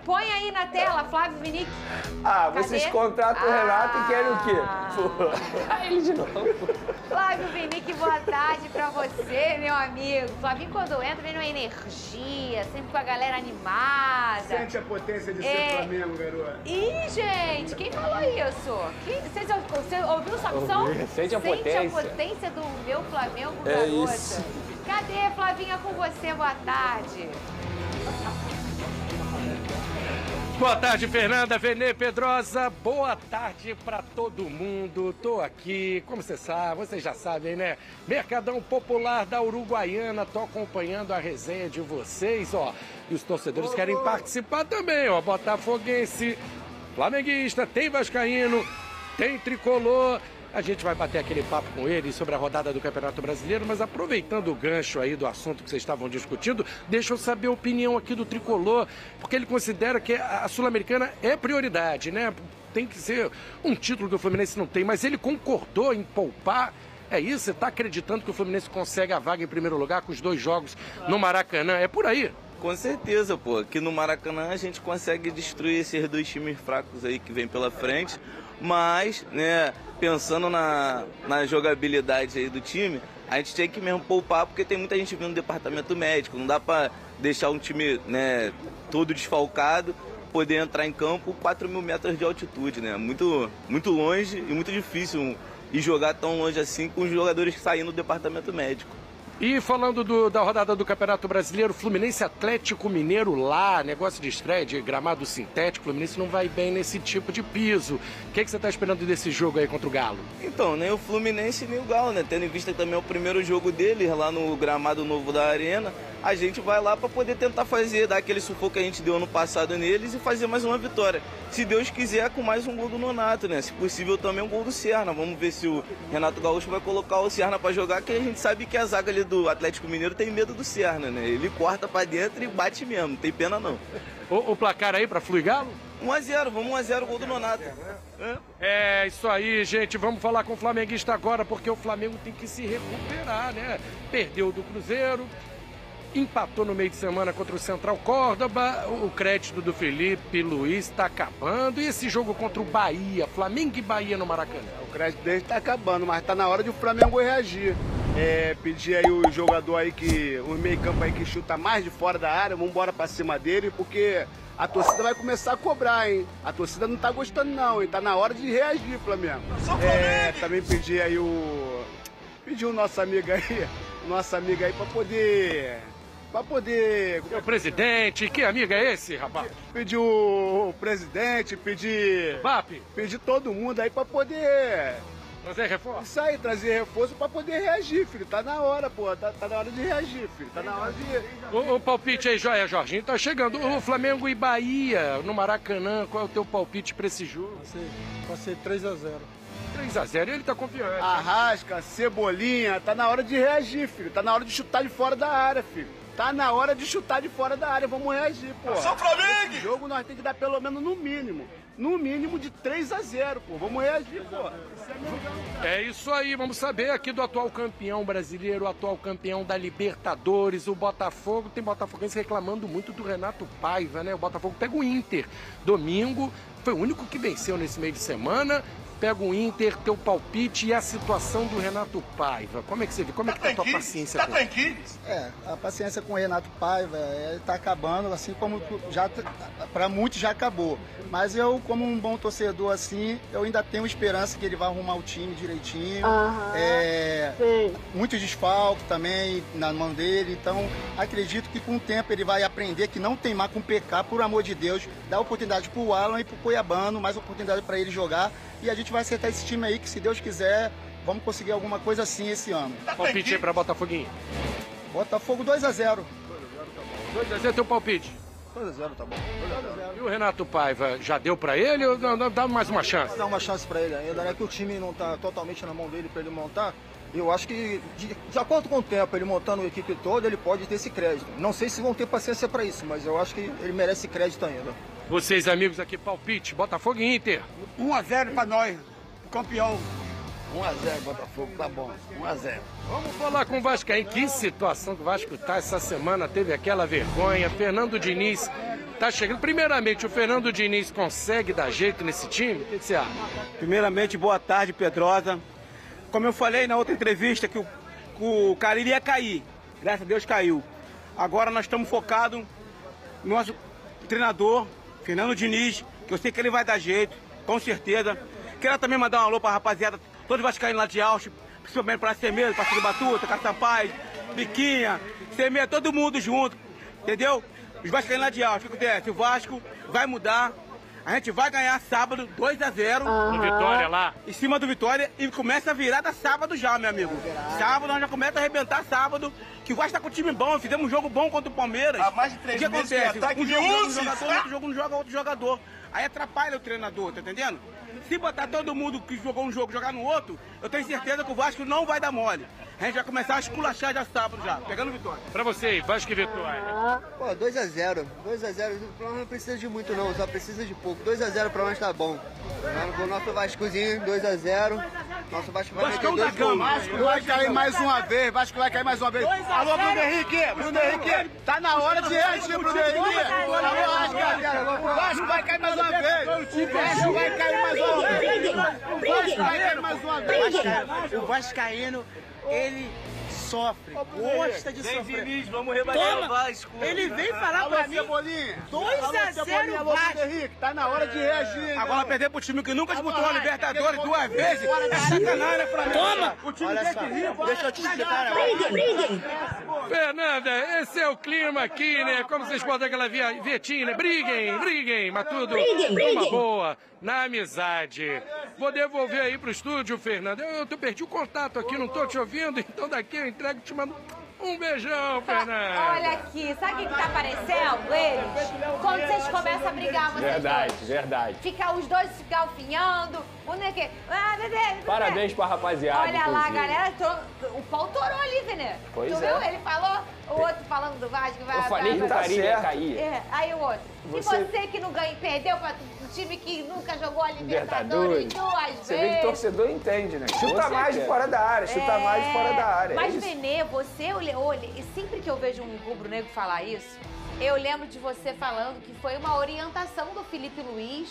Põe aí na tela, Flávio Vinick. Ah, vocês contratam o Renato e querem o quê? Ele de novo. Flávio Vinick, boa tarde pra você, meu amigo. Flavinho, quando entra, vem numa energia, sempre com a galera animada. Sente a potência de ser Flamengo, garoto. Ih, gente, quem falou isso? Você ouviu o Samson? Sente a potência. Sente a potência do meu Flamengo, É garota. isso. Cadê, Flavinha, com você? Boa tarde. Boa tarde, Fernanda, Venê, Pedrosa. Boa tarde pra todo mundo. Tô aqui, como você sabe, vocês já sabem, né? Mercadão Popular da Uruguaiana. Tô acompanhando a resenha de vocês, ó. E os torcedores querem participar também, ó. Botafoguense, flamenguista, tem vascaíno, tem tricolor. A gente vai bater aquele papo com ele sobre a rodada do Campeonato Brasileiro, mas aproveitando o gancho aí do assunto que vocês estavam discutindo, deixa eu saber a opinião aqui do Tricolor, porque ele considera que a Sul-Americana é prioridade, né? Tem que ser um título que o Fluminense não tem, mas ele concordou em poupar. É isso? Você está acreditando que o Fluminense consegue a vaga em primeiro lugar com os 2 jogos no Maracanã? É por aí? Com certeza, pô. Aqui no Maracanã a gente consegue destruir esses 2 times fracos aí que vem pela frente. Mas, né, pensando na jogabilidade aí do time, a gente tem que mesmo poupar porque tem muita gente vindo no departamento médico. Não dá pra deixar um time, né, todo desfalcado, poder entrar em campo 4.000 metros de altitude, né? Muito longe e muito difícil ir jogar tão longe assim com os jogadores saindo do departamento médico. E falando da rodada do Campeonato Brasileiro, Fluminense Atlético Mineiro lá, negócio de estreia de gramado sintético, Fluminense não vai bem nesse tipo de piso. O que você está esperando desse jogo aí contra o Galo? Então, nem o Fluminense nem o Galo, né? Tendo em vista também o primeiro jogo deles lá no gramado novo da Arena, a gente vai lá para poder tentar dar aquele sufoco que a gente deu ano passado neles e fazer mais uma vitória. Se Deus quiser, com mais um gol do Nonato, né? Se possível também um gol do Serna. Vamos ver se o Renato Gaúcho vai colocar o Serna para jogar, que a gente sabe que a zaga ali do Atlético Mineiro tem medo do Serna, né? Ele corta para dentro e bate mesmo, não tem pena não. O placar aí para Flu e Galo? 1-0, vamos 1-0, gol do Nonato. É isso aí, gente. Vamos falar com o flamenguista agora, porque o Flamengo tem que se recuperar, né? Perdeu do Cruzeiro, empatou no meio de semana contra o Central Córdoba, o crédito do Felipe Luiz está acabando. E esse jogo contra o Bahia, Flamengo e Bahia no Maracanã? O crédito dele tá acabando, mas tá na hora de o Flamengo reagir. Pedir aí o jogador aí o meio campo aí que chuta mais de fora da área, vamos embora pra cima dele, porque a torcida vai começar a cobrar, hein? A torcida não tá gostando não, hein? Tá na hora de reagir, Flamengo. Também pedir aí pedir o nosso amigo aí pra poder... O presidente, que amigo é esse, rapaz? Pedir o presidente, pedir todo mundo aí pra poder... Trazer reforço? Isso aí, trazer reforço pra poder reagir, filho. Tá na hora, pô. Tá na hora de reagir, filho. Tá na hora de... O palpite aí, Joia Jorginho, tá chegando. O Flamengo e Bahia no Maracanã, qual é o teu palpite pra esse jogo? Vai ser 3-0. 3-0, ele tá confiante. Arrasca, Cebolinha, tá na hora de reagir, filho. Tá na hora de chutar de fora da área, filho. Tá na hora de chutar de fora da área, vamos reagir, pô. São Flamengo! Esse jogo nós temos que dar pelo menos no mínimo de 3-0, pô. Vamos reagir, pô. É isso aí, vamos saber aqui do atual campeão brasileiro, o atual campeão da Libertadores, o Botafogo. Tem botafoguense reclamando muito do Renato Paiva, né? O Botafogo pega o Inter domingo, foi o único que venceu nesse meio de semana. Pega o Inter, teu palpite e a situação do Renato Paiva. Como é que você vê? Como é que tá a tua paciência com ele? A paciência com o Renato Paiva tá acabando, assim como já para muitos já acabou. Mas eu, como um bom torcedor assim, eu ainda tenho esperança que ele vai arrumar o time direitinho. Muito desfalque também na mão dele, então acredito que com o tempo ele vai aprender que não tem mais com PK, por amor de Deus, dá oportunidade pro Alan e pro Cuiabano, mais oportunidade para ele jogar. E a gente vai acertar esse time aí, que se Deus quiser, vamos conseguir alguma coisa assim esse ano. Palpite aí pra Botafoguinho. Botafogo 2-0. 2-0 teu palpite. 2-0, tá bom. 2-0. E o Renato Paiva, já deu pra ele ou não, dá mais uma chance? Vou dar uma chance pra ele ainda, né? Que o time não tá totalmente na mão dele pra ele montar. Eu acho que, de acordo com o tempo, ele montando a equipe toda, ele pode ter esse crédito. Não sei se vão ter paciência pra isso, mas eu acho que ele merece crédito ainda. Vocês, amigos aqui, palpite, Botafogo e Inter. 1-0 pra nós, o campeão. 1x0 Botafogo, tá bom. 1x0. Vamos falar com o Vascaíno. Que situação que o Vasco tá essa semana, teve aquela vergonha. Fernando Diniz tá chegando. Primeiramente, o Fernando Diniz consegue dar jeito nesse time? O que você acha? Primeiramente, boa tarde, Pedrosa. Como eu falei na outra entrevista, que o Carille ia cair. Graças a Deus caiu. Agora nós estamos focados no nosso treinador, Fernando Diniz, que eu sei que ele vai dar jeito, com certeza. Quero também mandar um alô pra rapaziada, todos vascaínos lá de Alto, principalmente pra Semedo, pra Ciro Batuta, Caçapaz, Biquinha, Semedo, todo mundo junto, entendeu? Os vascaínos lá de Alto, o que acontece? O Vasco vai mudar, a gente vai ganhar sábado 2x0. No Vitória lá. Em cima do Vitória e começa a virada sábado já, meu amigo. Sábado nós já começa a arrebentar sábado, que o Vasco tá com um time bom, fizemos um jogo bom contra o Palmeiras. Há mais de 3 o que meses acontece? que ataque Um de jogo joga um 11, jogador, outro jogo não joga outro jogador. Aí atrapalha o treinador, tá entendendo? Se botar todo mundo que jogou um jogo jogar no outro, eu tenho certeza que o Vasco não vai dar mole. A gente vai começar a esculachar já sábado já, pegando Vitória. Pra você aí, Vasco e Vitória. Pô, 2x0. 2x0. O não precisa de muito não, só precisa de pouco. 2x0 pra nós tá bom. O nosso Vascozinho, 2x0. Nosso Vasco vai meter 2 gols. Vasco vai cair mais uma vez, Vasco vai cair mais uma vez. Alô, Bruno Henrique, tá na hora de reagir, Bruno Henrique. Vasco vai cair mais uma vez. Vasco vai cair mais uma vez. Vasco vai cair mais uma vez. O vascaíno, ele sofre, gosta de sofrer. Diniz, vamos rebaixar o Vasco. Ele vem falar pra mim, 2x0 Vasco. Henrique, tá na hora de reagir. Agora perder pro time que nunca disputou a Libertadores 2 vezes, é sacanagem, Flamengo. Toma! O time desse rio, Deixa eu te explicar, né? Fernanda, esse é o clima aqui, né? Como vocês podem aquela vietinha, né? Briguem, mas tudo numa boa, na amizade. Vou devolver aí pro estúdio, Fernanda. Eu perdi o contato aqui, não tô te ouvindo, então daqui eu entrego e te mando um beijão, Fernanda. Olha aqui, sabe o que tá parecendo eles? Quando vocês começam a brigar, vocês Verdade, dois. verdade. Fica os dois se galfinhando, um é que... Parabéns pra rapaziada, Olha lá, inclusive. galera, o pau torou ali, Venê. Pois tu é. viu? Ele falou, o outro falando do Vasco. Eu falei que o Carille ia cair. É, aí o outro. E você que não ganha, perdeu pra um time que nunca jogou a Libertadores 2 Você vê que vezes. torcedor entende, né? Chuta Você mais de quer. fora da área, chuta mais de fora da área. Mas, é isso. Venê, você olha, e sempre que eu vejo um rubro-negro falar isso, eu lembro de você falando que foi uma orientação do Felipe Luiz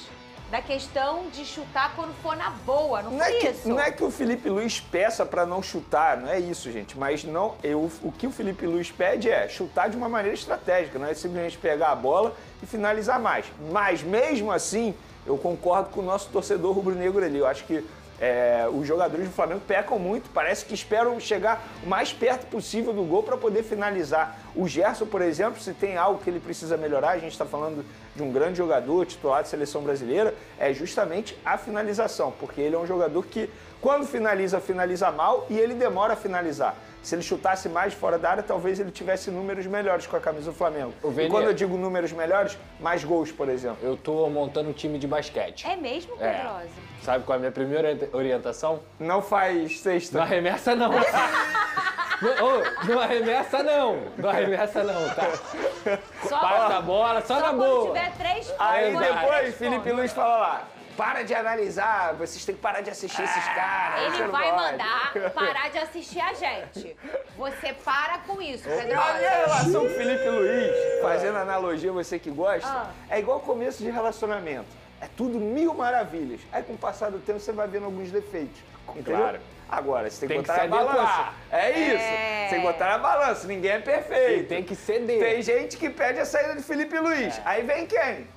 da questão de chutar quando for na boa, não foi isso? Não é que o Felipe Luiz peça pra não chutar, não é isso, gente. Mas não, o que o Felipe Luiz pede é chutar de uma maneira estratégica, não é simplesmente pegar a bola e finalizar mais. Mas mesmo assim, eu concordo com o nosso torcedor rubro-negro ali. Eu acho que os jogadores do Flamengo pecam muito, parece que esperam chegar o mais perto possível do gol para poder finalizar. O Gerson, por exemplo, se tem algo que ele precisa melhorar, a gente está falando de um grande jogador, titular de seleção brasileira, é justamente a finalização, porque ele é um jogador que, quando finaliza, finaliza mal e ele demora a finalizar. Se ele chutasse mais fora da área, talvez ele tivesse números melhores com a camisa do Flamengo. E quando eu digo números melhores, mais gols, por exemplo. Eu tô montando um time de basquete. É mesmo, Pedrosa? Sabe qual é a minha primeira orientação? Não faz sexta. Não arremessa não. Não arremessa não. Não arremessa não, tá? Passa a bola, só na quando boa. tiver 3 pontos. Aí três depois, pontos. Felipe Luiz fala lá, para de analisar, vocês têm que parar de assistir esses caras. você Ele não vai pode." mandar parar de assistir a gente. Você para com isso, A minha Pedrosa. relação com o Felipe Luiz, fazendo analogia, você que gosta, é igual começo de relacionamento. É tudo mil maravilhas. Aí com o passar do tempo você vai vendo alguns defeitos. Entendeu? Claro. Agora, você tem que Tem que botar se na balança. adequar. É isso. Você tem que botar na balança. Ninguém é perfeito. E tem que ceder. Tem gente que pede a saída de Felipe Luiz. Aí vem quem?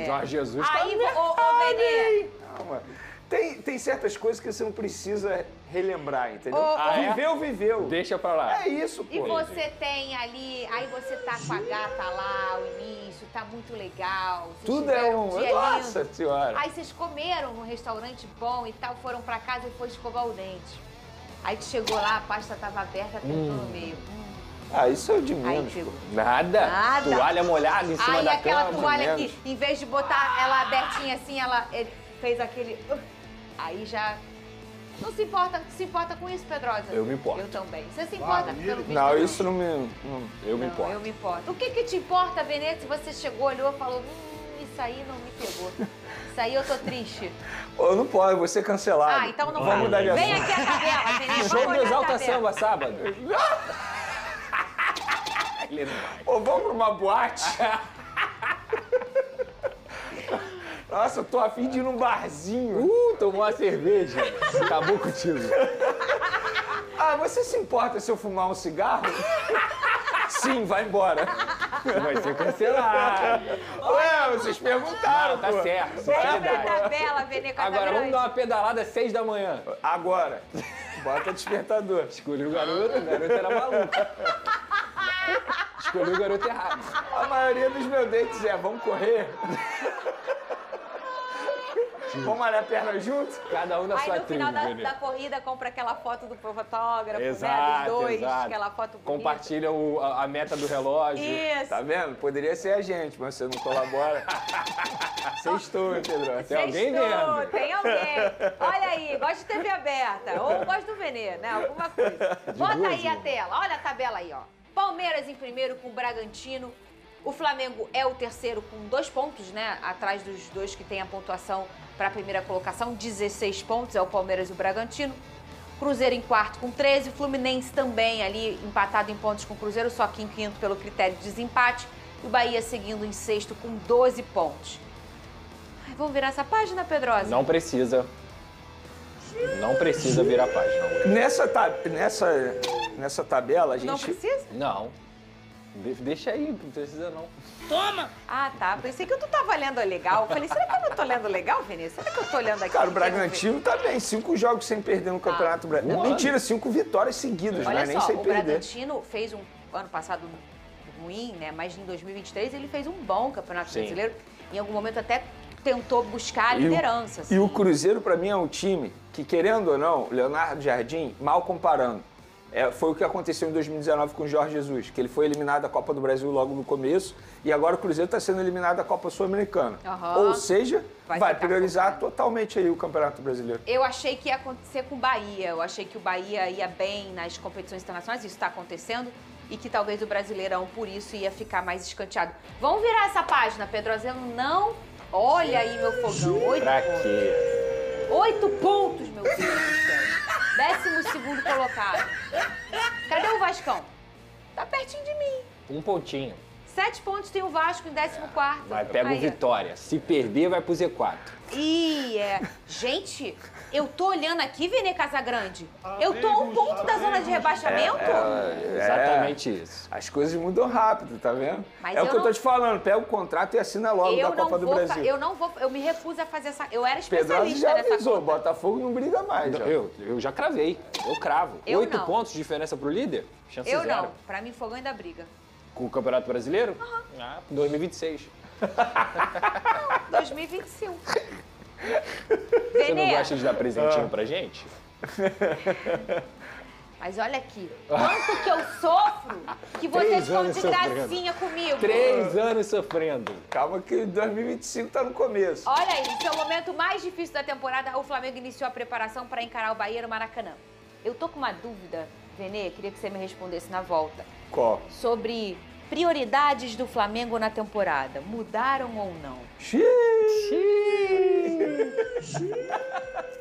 Jorge Jesus tá Aí, ô Venê, Calma. Tem certas coisas que você não precisa relembrar, entendeu? é? Viveu. Deixa pra lá. É isso, pô. e você tem ali, aí você tá com a gata lá, o início, tá muito legal. Vocês Tudo é tiveram um... dia Nossa lindo. senhora. Aí vocês comeram num restaurante bom e tal, foram pra casa e foi escovar o dente. Aí tu chegou lá, a pasta tava aberta, apertou no meio. Ah, isso é o de Aí menos, pegou. pô. Nada. Nada. Toalha molhada em cima Aí da aquela cama. toalha menos. aqui, em vez de botar ela abertinha assim, ele fez aquele... Aí já... Não se importa com isso, Pedrosa? Eu me importo. Eu também. Você se importa pelo visto? Não, isso não me... Eu me Não, importo. eu me importo. O que te importa, Venê, se você chegou, olhou e falou... isso aí não me pegou. Isso aí eu tô triste. Pô, não pode, vou ser cancelado. Ah, então não Vamos mudar de Vem assunto. aqui a tabela, Vene. Vamos Jogo do olhar a Exalta tabela. Samba, sábado. Pô, vamos pra uma boate? Nossa, eu tô afim de ir num barzinho. Tomou uma cerveja. Acabou contigo. Ah, você se importa se eu fumar um cigarro? Sim, vai embora. Vai ser cancelado. Ué, vocês perguntaram, Não, tá pô. certo. Vem a Sinceridade. tabela, Vene Casagrande. Agora, vamos dar uma pedalada às 6 da manhã. Agora. Bota despertador. Escolhi o garoto era maluco. Escolhi o garoto errado. A maioria dos meus dates é, vamos correr? Vamos malhar a perna junto? Cada um na Aí sua no final tribo, da, Vene. da corrida compra aquela foto do fotógrafo, né? Exato, Dos dois, exato. aquela foto bonita. Compartilha a meta do relógio. Isso. Tá vendo? Poderia ser a gente, mas você não colabora. Sextou, hein, Pedro? Tem alguém Sextou, vendo. Tem alguém. Olha aí, gosta de TV aberta. Ou gosta do Vene, né? Alguma coisa. Bota aí a tela. Olha a tabela aí, ó. Palmeiras em primeiro com o Bragantino. O Flamengo é o terceiro com 2 pontos, né? Atrás dos dois que tem a pontuação para a primeira colocação. 16 pontos é o Palmeiras e o Bragantino. Cruzeiro em quarto com 13. Fluminense também ali empatado em pontos com o Cruzeiro, só que em quinto pelo critério de desempate. E o Bahia seguindo em sexto com 12 pontos. Ai, vamos virar essa página, Pedrosa? Não precisa. Não precisa virar a página. Nessa tabela, a gente... Não precisa? Não. Deixa aí, não precisa não. Ah, tá. Pensei que tu tava lendo legal. Falei, será que eu não tô lendo legal, Vinícius? Será que eu tô lendo aqui? Cara, o Bragantino tá bem. 5 jogos sem perder no Campeonato Brasileiro. Mentira, 5 vitórias seguidas, Olha né? Nem só, sem o perder. Bragantino fez um ano passado ruim, né? Mas em 2023 ele fez um bom Campeonato Sim. Brasileiro. Em algum momento até tentou buscar a liderança. E o assim. Cruzeiro, pra mim, é um time que, querendo ou não, Leonardo Jardim, mal comparando, foi o que aconteceu em 2019 com o Jorge Jesus, que ele foi eliminado da Copa do Brasil logo no começo, e agora o Cruzeiro está sendo eliminado da Copa Sul-Americana. Aham. Ou seja, Vai vai ficar priorizar focado. totalmente aí o Campeonato Brasileiro. Eu achei que ia acontecer com o Bahia. Eu achei que o Bahia ia bem nas competições internacionais, isso está acontecendo, e que talvez o Brasileirão, por isso, ia ficar mais escanteado. Vamos virar essa página, Pedrozeno, não... Olha aí meu fogão, 8 Pra pontos. quê? 8 pontos, meu Deus do céu. 12º colocado. Cadê o Vascão? Tá pertinho de mim. Um pontinho. 7 pontos tem o Vasco em 14º. Vai, pega o Aí, ó. Vitória. Se perder, vai pro Z4. Gente, eu tô olhando aqui, Vene Casagrande. Eu tô a 1 ponto da zona de rebaixamento. Exatamente isso. As coisas mudam rápido, tá vendo? Mas É o eu que eu tô não- te falando, pega o contrato e assina logo da Copa do Brasil. Eu me recuso a fazer essa... Eu era Pedrosa especialista já nessa avisou, conta. Botafogo não briga mais. Já. Eu já cravei. Eu cravo. Eu 8 não. pontos de diferença pro líder? Chance Eu zero. não. Pra mim, fogão ainda briga. Com o Campeonato Brasileiro? Ah, 2026. 2025. Você não Vene, gosta de dar presentinho pra gente? mas olha aqui. Quanto que eu sofro que vocês 3 estão anos de sofrendo. gracinha comigo. 3 anos sofrendo. Calma que 2025 tá no começo. Olha aí, esse é o momento mais difícil da temporada. O Flamengo iniciou a preparação para encarar o Bahia no Maracanã. Eu tô com uma dúvida, Vene, queria que você me respondesse na volta. Qual? Sobre prioridades do Flamengo na temporada. Mudaram ou não?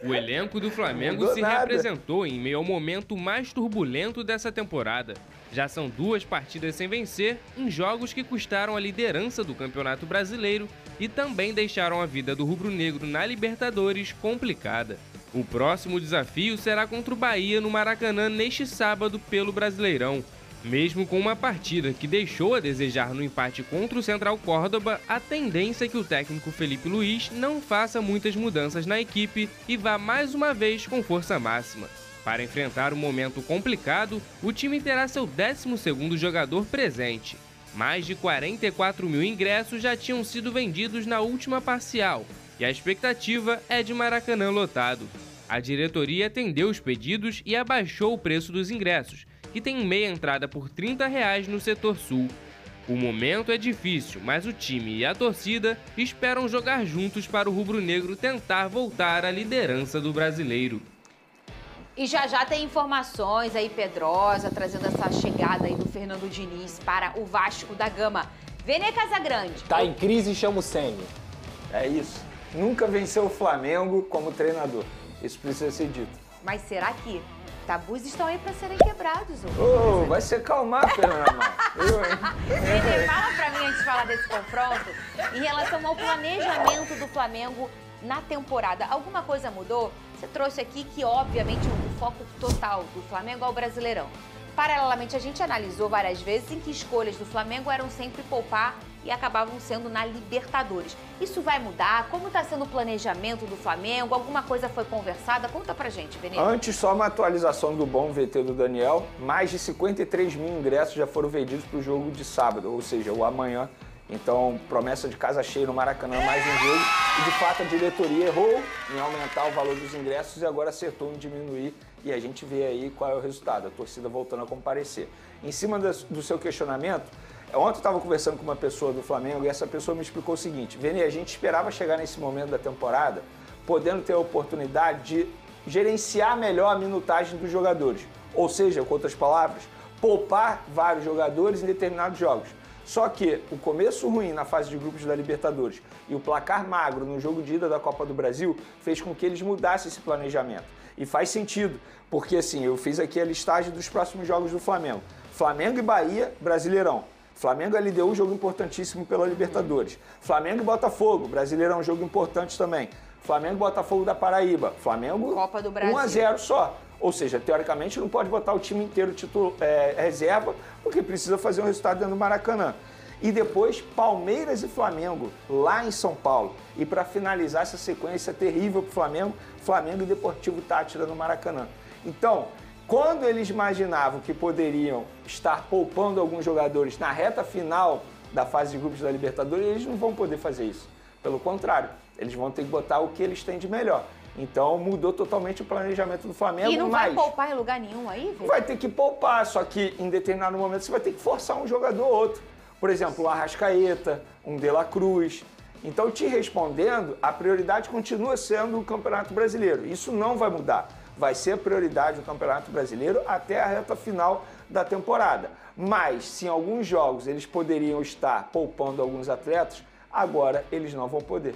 O elenco do Flamengo Mudou se nada. representou em meio ao momento mais turbulento dessa temporada. Já são 2 partidas sem vencer em jogos que custaram a liderança do Campeonato Brasileiro e também deixaram a vida do rubro-negro na Libertadores complicada. O próximo desafio será contra o Bahia no Maracanã neste sábado pelo Brasileirão. Mesmo com uma partida que deixou a desejar no empate contra o Central Córdoba, a tendência é que o técnico Felipe Luiz não faça muitas mudanças na equipe e vá mais uma vez com força máxima. Para enfrentar um momento complicado, o time terá seu 12º jogador presente. Mais de 44 mil ingressos já tinham sido vendidos na última parcial e a expectativa é de Maracanã lotado. A diretoria atendeu os pedidos e abaixou o preço dos ingressos, que tem meia entrada por R$ 30 no setor sul. O momento é difícil, mas o time e a torcida esperam jogar juntos para o rubro-negro tentar voltar à liderança do brasileiro. E já tem informações aí, Pedrosa, trazendo essa chegada aí do Fernando Diniz para o Vasco da Gama. Vene Casagrande. Tá em crise, chama o Ceni. É isso. Nunca venceu o Flamengo como treinador. Isso precisa ser dito. Mas será que tabus estão aí pra serem quebrados? Vai se acalmar, Fernanda Mar. Vene, fala pra mim, antes de falar desse confronto, em relação ao planejamento do Flamengo na temporada. Alguma coisa mudou? Você trouxe aqui que, obviamente, o foco total do Flamengo é o Brasileirão. Paralelamente, a gente analisou várias vezes em que escolhas do Flamengo eram sempre poupar e acabavam sendo na Libertadores. Isso vai mudar? Como está sendo o planejamento do Flamengo? Alguma coisa foi conversada? Conta pra gente, Benito. Antes, só uma atualização do bom VT do Daniel. Mais de 53 mil ingressos já foram vendidos para o jogo de sábado, ou seja, o amanhã. Então, promessa de casa cheia no Maracanã, mais um jogo. E, de fato, a diretoria errou em aumentar o valor dos ingressos e agora acertou em diminuir. E a gente vê aí qual é o resultado, a torcida voltando a comparecer. Em cima do seu questionamento, ontem eu estava conversando com uma pessoa do Flamengo e essa pessoa me explicou o seguinte: Vene, a gente esperava chegar nesse momento da temporada podendo ter a oportunidade de gerenciar melhor a minutagem dos jogadores. Ou seja, com outras palavras, poupar vários jogadores em determinados jogos. Só que o começo ruim na fase de grupos da Libertadores e o placar magro no jogo de ida da Copa do Brasil fez com que eles mudassem esse planejamento. E faz sentido, porque assim, eu fiz aqui a listagem dos próximos jogos do Flamengo. Flamengo e Bahia, Brasileirão. Flamengo e LDU, jogo importantíssimo pela Libertadores. Flamengo e Botafogo, Brasileirão, jogo importante também. Flamengo e Botafogo da Paraíba. Flamengo, Copa do Brasil. 1-0 só. Ou seja, teoricamente não pode botar o time inteiro reserva, porque precisa fazer um resultado dentro do Maracanã. E depois, Palmeiras e Flamengo, lá em São Paulo. E para finalizar essa sequência terrível para o Flamengo, Flamengo e Deportivo Táchira no Maracanã. Então, quando eles imaginavam que poderiam estar poupando alguns jogadores na reta final da fase de grupos da Libertadores, eles não vão poder fazer isso. Pelo contrário, eles vão ter que botar o que eles têm de melhor. Então, mudou totalmente o planejamento do Flamengo. E não vai poupar em lugar nenhum aí, velho? Vai ter que poupar, só que em determinado momento você vai ter que forçar um jogador ou outro. Por exemplo, o Arrascaeta, um De La Cruz. Então, te respondendo, a prioridade continua sendo o Campeonato Brasileiro. Isso não vai mudar. Vai ser a prioridade do Campeonato Brasileiro até a reta final da temporada. Mas, se em alguns jogos eles poderiam estar poupando alguns atletas, agora eles não vão poder.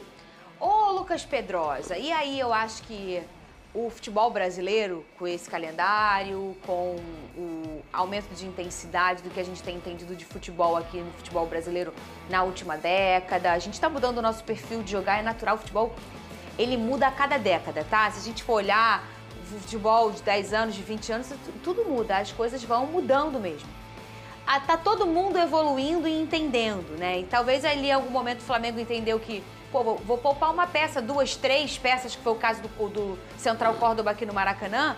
Ô, Lucas Pedrosa, e aí eu acho que o futebol brasileiro, com esse calendário, com o aumento de intensidade do que a gente tem entendido de futebol aqui no futebol brasileiro na última década, a gente está mudando o nosso perfil de jogar, é natural, o futebol, ele muda a cada década, tá? Se a gente for olhar o futebol de 10 anos, de 20 anos, tudo muda, as coisas vão mudando mesmo. Tá todo mundo evoluindo e entendendo, né? E talvez ali em algum momento o Flamengo entendeu que, pô, vou poupar uma peça, 2, 3 peças, que foi o caso do Central Córdoba aqui no Maracanã.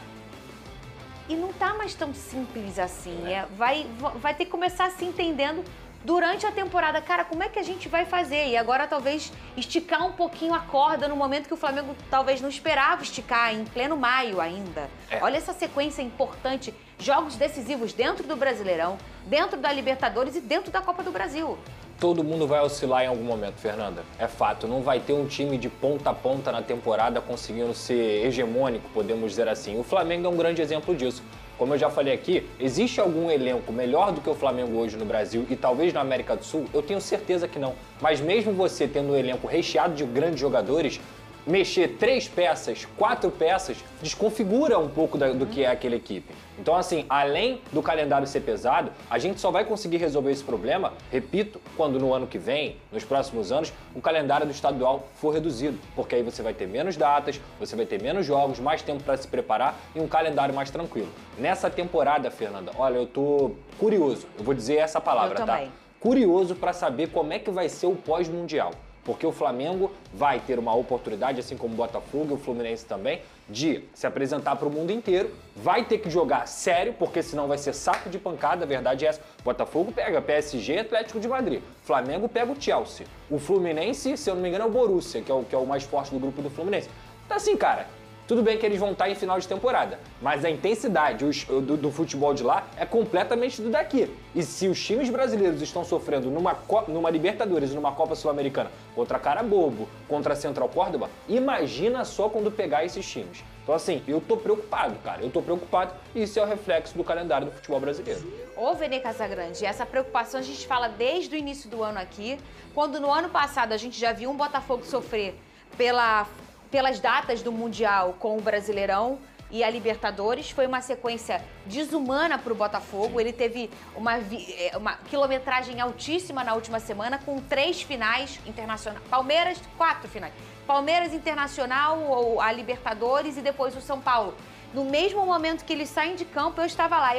E não tá mais tão simples assim. Vai ter que começar se entendendo durante a temporada. Cara, como é que a gente vai fazer? E agora talvez esticar um pouquinho a corda no momento que o Flamengo talvez não esperava esticar, em pleno maio ainda. Olha essa sequência importante. Jogos decisivos dentro do Brasileirão, dentro da Libertadores e dentro da Copa do Brasil. Todo mundo vai oscilar em algum momento, Fernanda. É fato, não vai ter um time de ponta a ponta na temporada conseguindo ser hegemônico, podemos dizer assim. O Flamengo é um grande exemplo disso. Como eu já falei aqui, existe algum elenco melhor do que o Flamengo hoje no Brasil e talvez na América do Sul? Eu tenho certeza que não. Mas mesmo você tendo um elenco recheado de grandes jogadores, mexer 3 peças, 4 peças, desconfigura um pouco do que é aquela equipe. Então, assim, além do calendário ser pesado, a gente só vai conseguir resolver esse problema, repito, quando no ano que vem, nos próximos anos, o calendário do estadual for reduzido. Porque aí você vai ter menos datas, você vai ter menos jogos, mais tempo para se preparar e um calendário mais tranquilo. Nessa temporada, Fernanda, olha, eu tô curioso, eu vou dizer essa palavra, eu também. tá? Curioso para saber como é que vai ser o pós-mundial. Porque o Flamengo vai ter uma oportunidade, assim como o Botafogo e o Fluminense também, de se apresentar para o mundo inteiro. Vai ter que jogar sério, porque senão vai ser saco de pancada, a verdade é essa. Botafogo pega PSG e Atlético de Madrid. Flamengo pega o Chelsea. O Fluminense, se eu não me engano, é o Borussia, que é o mais forte do grupo do Fluminense. Então assim, cara, Tudo bem que eles vão estar em final de temporada, mas a intensidade do futebol de lá é completamente do daqui. E se os times brasileiros estão sofrendo numa Libertadores e numa Copa Sul-Americana contra Carabobo, contra a Central Córdoba, imagina só quando pegar esses times. Então assim, eu tô preocupado, cara. Eu tô preocupado e isso é o reflexo do calendário do futebol brasileiro. Ô, Vene Casagrande, essa preocupação a gente fala desde o início do ano aqui, quando no ano passado a gente já viu um Botafogo sofrer pelas datas do Mundial com o Brasileirão e a Libertadores. Foi uma sequência desumana para o Botafogo. Ele teve uma quilometragem altíssima na última semana, com 3 finais internacionais. Palmeiras, 4 finais. Palmeiras, Internacional, ou a Libertadores e depois o São Paulo. No mesmo momento que eles saem de campo, eu estava lá,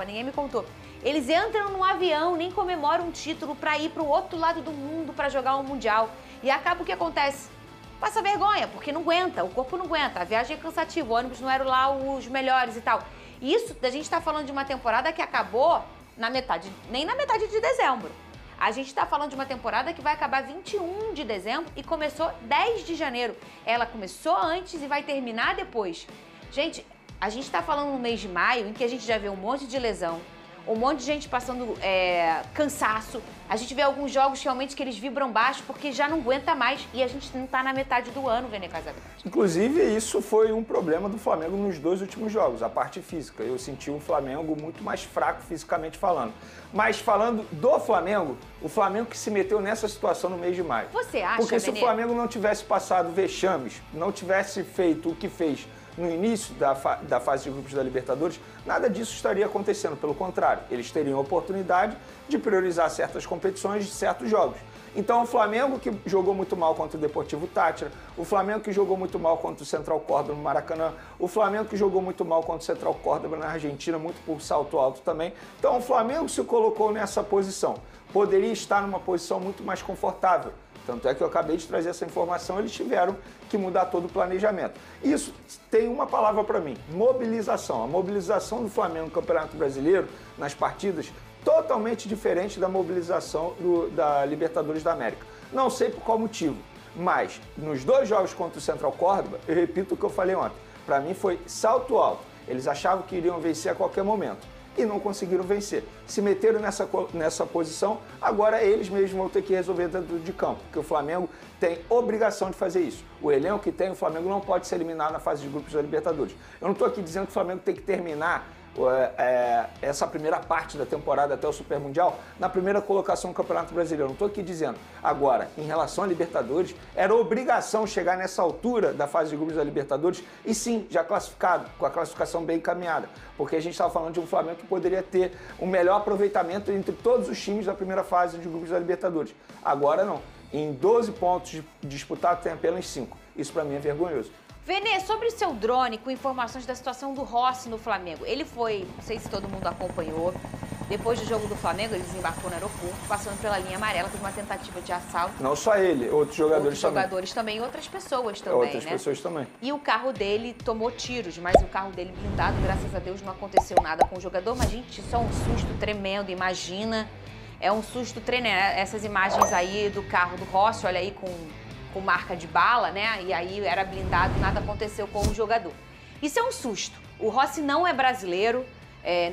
ninguém me contou. Eles entram num avião, nem comemoram um título para ir para o outro lado do mundo para jogar um Mundial. E acaba o que acontece? Passa vergonha, porque não aguenta, o corpo não aguenta, a viagem é cansativa, o ônibus não eram lá os melhores e tal. Isso, a gente está falando de uma temporada que acabou nem na metade de dezembro. A gente está falando de uma temporada que vai acabar 21 de dezembro e começou 10 de janeiro. Ela começou antes e vai terminar depois. Gente, a gente está falando no mês de maio, em que a gente já vê um monte de lesão, um monte de gente passando cansaço. A gente vê alguns jogos realmente que eles vibram baixo porque já não aguenta mais e a gente não tá na metade do ano, Vene Casagrande. Inclusive, isso foi um problema do Flamengo nos 2 últimos jogos, a parte física. Eu senti um Flamengo muito mais fraco fisicamente falando. Mas falando do Flamengo, o Flamengo que se meteu nessa situação no mês de maio. Você acha, Porque se Vene? o Flamengo não tivesse passado vexames, não tivesse feito o que fez no início da fase de grupos da Libertadores, nada disso estaria acontecendo. Pelo contrário, eles teriam a oportunidade de priorizar certas competições de certos jogos. Então o Flamengo que jogou muito mal contra o Deportivo Táchira, o Flamengo que jogou muito mal contra o Central Córdoba no Maracanã, o Flamengo que jogou muito mal contra o Central Córdoba na Argentina, muito por salto alto também. Então o Flamengo se colocou nessa posição. Poderia estar numa posição muito mais confortável. Tanto é que eu acabei de trazer essa informação, eles tiveram que mudar todo o planejamento. Isso tem uma palavra para mim, mobilização. A mobilização do Flamengo no Campeonato Brasileiro, nas partidas, totalmente diferente da mobilização da Libertadores da América. Não sei por qual motivo, mas nos 2 jogos contra o Central Córdoba, eu repito o que eu falei ontem, para mim foi salto alto. Eles achavam que iriam vencer a qualquer momento e não conseguiram vencer. Se meteram nessa posição, agora eles mesmos vão ter que resolver dentro de campo, porque o Flamengo tem obrigação de fazer isso. O elenco que tem, o Flamengo não pode ser eliminado na fase de grupos da Libertadores. Eu não estou aqui dizendo que o Flamengo tem que terminar essa primeira parte da temporada até o Super Mundial na primeira colocação no Campeonato Brasileiro. Não estou aqui dizendo. Agora, em relação à Libertadores, era obrigação chegar nessa altura da fase de grupos da Libertadores e sim, já classificado, com a classificação bem encaminhada, porque a gente estava falando de um Flamengo que poderia ter um melhor aproveitamento entre todos os times da primeira fase de grupos da Libertadores. Agora não. Em 12 pontos disputados tem apenas 5. Isso para mim é vergonhoso. Vene, sobre o seu drone com informações da situação do Rossi no Flamengo. Ele foi, não sei se todo mundo acompanhou, depois do jogo do Flamengo, ele desembarcou no aeroporto, passando pela linha amarela, teve uma tentativa de assalto. Não só ele, outros jogadores também. Outras pessoas também, outras pessoas também. E o carro dele tomou tiros, mas o carro dele blindado, graças a Deus, não aconteceu nada com o jogador. Mas, gente, só um susto tremendo, imagina. É um susto tremendo. Essas imagens aí do carro do Rossi, olha aí, com marca de bala, né? E aí era blindado, nada aconteceu com o jogador. Isso é um susto. O Rossi não é brasileiro,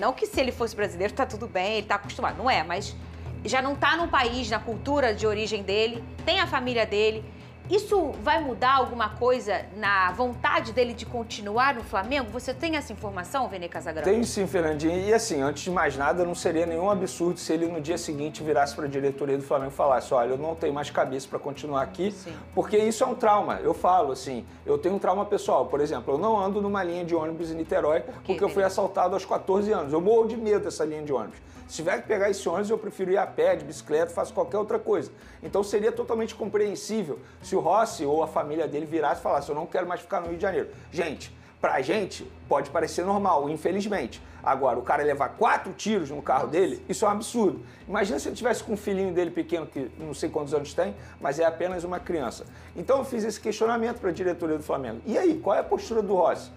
não que se ele fosse brasileiro tá tudo bem, ele tá acostumado, não é, mas já não tá no país, na cultura de origem dele, tem a família dele. Isso vai mudar alguma coisa na vontade dele de continuar no Flamengo? Você tem essa informação, Vene Casagrande? Tenho sim, Fernandinho. E assim, antes de mais nada, não seria nenhum absurdo se ele no dia seguinte virasse para a diretoria do Flamengo e falasse: olha, eu não tenho mais cabeça para continuar aqui, sim, porque isso é um trauma. Eu falo assim, eu tenho um trauma pessoal. Por exemplo, eu não ando numa linha de ônibus em Niterói porque eu fui assaltado aos 14 anos. Eu morro de medo dessa linha de ônibus. Se tiver que pegar esse ônibus, eu prefiro ir a pé, de bicicleta, faço qualquer outra coisa. Então seria totalmente compreensível se o Rossi ou a família dele virasse e falasse: eu não quero mais ficar no Rio de Janeiro. Gente, pra gente pode parecer normal, infelizmente. Agora, o cara levar 4 tiros no carro dele, isso é um absurdo. Imagina se ele tivesse com um filhinho dele pequeno, que não sei quantos anos tem, mas é apenas uma criança. Então eu fiz esse questionamento para a diretoria do Flamengo. E aí, qual é a postura do Rossi?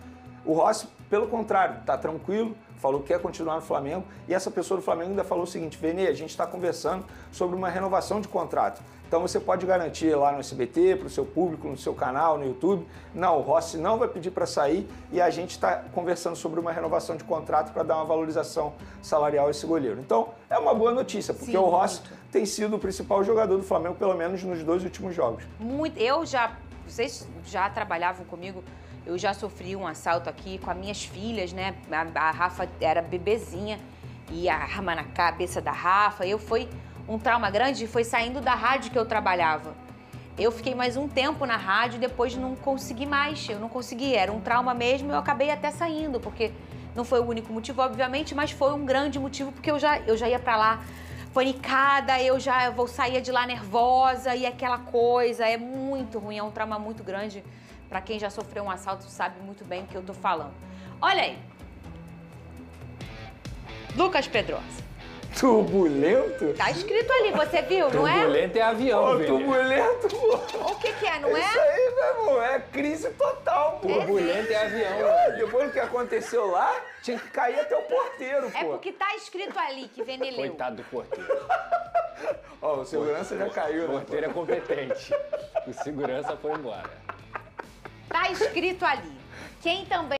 O Rossi Pelo contrário, tá tranquilo, falou que quer continuar no Flamengo. E essa pessoa do Flamengo ainda falou o seguinte: Vene, a gente está conversando sobre uma renovação de contrato. Então você pode garantir lá no SBT, para o seu público, no seu canal, no YouTube. Não, o Rossi não vai pedir para sair e a gente está conversando sobre uma renovação de contrato para dar uma valorização salarial a esse goleiro. Então é uma boa notícia, porque o Rossi tem sido o principal jogador do Flamengo, pelo menos nos 2 últimos jogos. Vocês já trabalhavam comigo, eu já sofri um assalto aqui com as minhas filhas, né? A Rafa era bebezinha e a arma na cabeça da Rafa. Foi um trauma grande, foi saindo da rádio que eu trabalhava. Eu fiquei mais um tempo na rádio e depois não consegui mais. Eu não consegui, era um trauma mesmo e eu acabei até saindo, porque não foi o único motivo, obviamente, mas foi um grande motivo, porque eu já ia pra lá panicada, eu saía de lá nervosa e aquela coisa é muito ruim, é um trauma muito grande. Pra quem já sofreu um assalto sabe muito bem o que eu tô falando. Olha aí. Meu Pedrosa. Turbulento? Tá escrito ali, você viu, não é? Turbulento é avião, velho. Turbulento, O que é, não é? Isso aí, meu irmão, é crise total, pô. Turbulento é avião, velho. Depois do que aconteceu lá, tinha que cair até o porteiro, pô. É porque tá escrito ali que Vene leu. Coitado do porteiro. Ó, o segurança já caiu, né? O porteiro é competente. O segurança foi embora. Tá escrito ali. Quem também